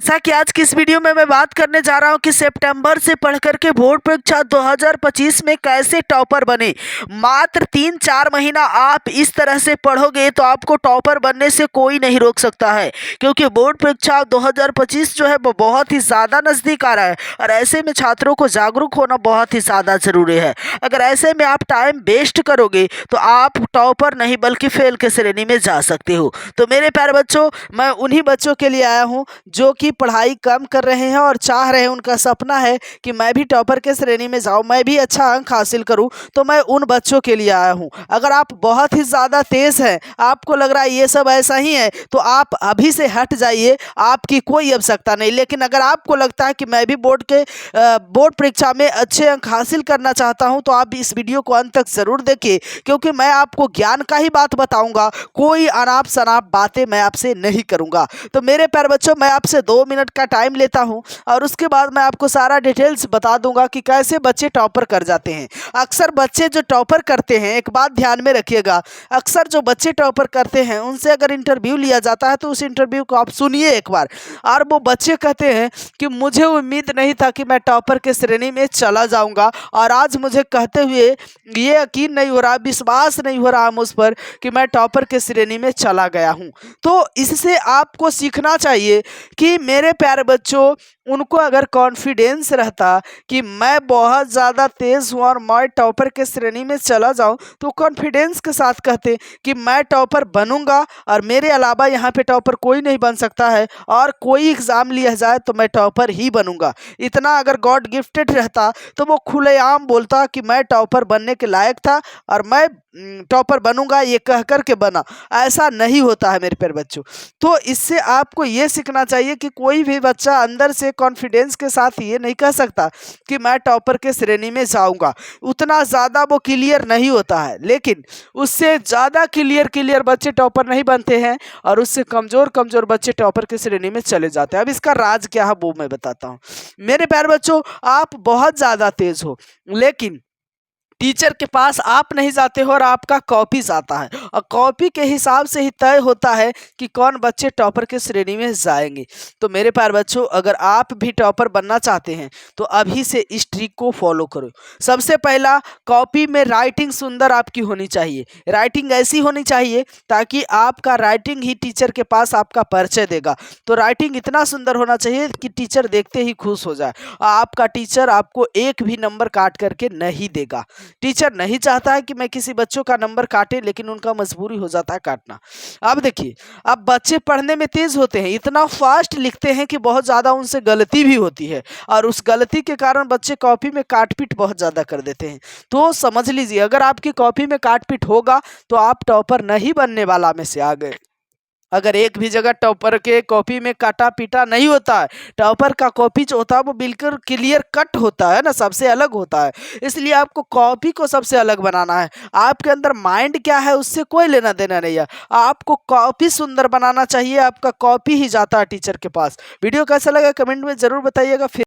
जैसा कि आज की इस वीडियो में मैं बात करने जा रहा हूं कि सितंबर से पढ़ करके बोर्ड परीक्षा 2025 में कैसे टॉपर बने। मात्र 3-4 महीना आप इस तरह से पढ़ोगे तो आपको टॉपर बनने से कोई नहीं रोक सकता है, क्योंकि बोर्ड परीक्षा 2025 जो है वो बहुत ही ज़्यादा नज़दीक आ रहा है और ऐसे में छात्रों को जागरूक होना बहुत ही ज़्यादा ज़रूरी है। अगर ऐसे में आप टाइम वेस्ट करोगे तो आप टॉपर नहीं बल्कि फेल के श्रेणी में जा सकते हो। तो मेरे प्यारे बच्चों, मैं उन्हीं बच्चों के लिए आया हूँ जो कि पढ़ाई कम कर रहे हैं और चाह रहे हैं, उनका सपना है कि मैं भी टॉपर के श्रेणी में जाऊं, मैं भी अच्छा अंक हासिल करूं। तो मैं उन बच्चों के लिए आया हूं। अगर आप बहुत ही ज़्यादा तेज़ हैं, आपको लग रहा है ये सब ऐसा ही है, तो आप अभी से हट जाइए, आपकी कोई आवश्यकता नहीं। लेकिन अगर आपको लगता है कि मैं भी बोर्ड परीक्षा में अच्छे अंक हासिल करना चाहता हूं, तो आप इस वीडियो को अंत तक ज़रूर देखिए, क्योंकि मैं आपको ज्ञान का ही बात बताऊंगा, कोई अनाप शनाप बातें मैं आपसे नहीं करूंगा। तो मेरे प्यारे बच्चों, मैं आपसे 2 मिनट का टाइम लेता हूं और उसके बाद मैं आपको सारा डिटेल्स बता दूंगा कि कैसे बच्चे टॉपर कर जाते हैं। अक्सर बच्चे जो टॉपर करते हैं, एक बात ध्यान में रखिएगा, अक्सर जो बच्चे टॉपर करते हैं उनसे अगर इंटरव्यू लिया जाता है तो उस इंटरव्यू को आप सुनिए एक बार, और वो बच्चे कहते हैं कि मुझे उम्मीद नहीं था कि मैं टॉपर के श्रेणी में चला जाऊंगा, और आज मुझे कहते हुए ये यकीन नहीं हो रहा, विश्वास नहीं हो रहा मुझ पर कि मैं टॉपर के श्रेणी में चला गया हूं। तो इससे आपको सीखना चाहिए कि मेरे प्यारे बच्चों, उनको अगर कॉन्फिडेंस रहता कि मैं बहुत ज़्यादा तेज़ हूँ और मैं टॉपर के श्रेणी में चला जाऊँ, तो कॉन्फिडेंस के साथ कहते कि मैं टॉपर बनूंगा और मेरे अलावा यहाँ पे टॉपर कोई नहीं बन सकता है, और कोई एग्ज़ाम लिया जाए तो मैं टॉपर ही बनूंगा। इतना अगर गॉड गिफ्टेड रहता तो वो खुलेआम बोलता कि मैं टॉपर बनने के लायक था और मैं टॉपर बनूंगा, ये कह कर के बना। ऐसा नहीं होता है मेरे प्यारे बच्चों। तो इससे आपको ये सीखना चाहिए कि कोई भी बच्चा अंदर से कॉन्फिडेंस के साथ ये नहीं कह सकता कि मैं टॉपर के श्रेणी में जाऊंगा। उतना ज़्यादा वो क्लियर नहीं होता है, लेकिन उससे ज़्यादा क्लियर बच्चे टॉपर नहीं बनते हैं और उससे कमज़ोर बच्चे टॉपर के श्रेणी में चले जाते हैं। अब इसका राज क्या है वो मैं बताता हूँ। मेरे प्यारे बच्चों, आप बहुत ज़्यादा तेज़ हो, लेकिन टीचर के पास आप नहीं जाते हो और आपका कॉपी जाता है, और कॉपी के हिसाब से ही तय होता है कि कौन बच्चे टॉपर के श्रेणी में जाएंगे। तो मेरे प्यारे बच्चों, अगर आप भी टॉपर बनना चाहते हैं तो अभी से इस ट्रिक को फॉलो करो। सबसे पहला, कॉपी में राइटिंग सुंदर आपकी होनी चाहिए। राइटिंग ऐसी होनी चाहिए ताकि आपका राइटिंग ही टीचर के पास आपका परिचय देगा। तो राइटिंग इतना सुंदर होना चाहिए कि टीचर देखते ही खुश हो जाए, और आपका टीचर आपको एक भी नंबर काट करके नहीं देगा। टीचर नहीं चाहता है कि मैं किसी बच्चों का नंबर काटे, लेकिन उनका मजबूरी हो जाता है काटना। अब देखिए, अब बच्चे पढ़ने में तेज होते हैं, इतना फास्ट लिखते हैं कि बहुत ज़्यादा उनसे गलती भी होती है, और उस गलती के कारण बच्चे कॉपी में काट-पीट बहुत ज़्यादा कर देते हैं। तो समझ लीजिए, अगर आपकी कॉपी में काट-पीट होगा तो आप टॉपर नहीं बनने वाला में से आ गए। अगर एक भी जगह टॉपर के कॉपी में काटा पीटा नहीं होता है, टॉपर का कॉपी जो होता है वो बिल्कुल क्लियर कट होता है ना, सबसे अलग होता है। इसलिए आपको कॉपी को सबसे अलग बनाना है। आपके अंदर माइंड क्या है उससे कोई लेना देना नहीं है, आपको कॉपी सुंदर बनाना चाहिए। आपका कॉपी ही जाता है टीचर के पास। वीडियो कैसा लगा कमेंट में ज़रूर बताइएगा। फिर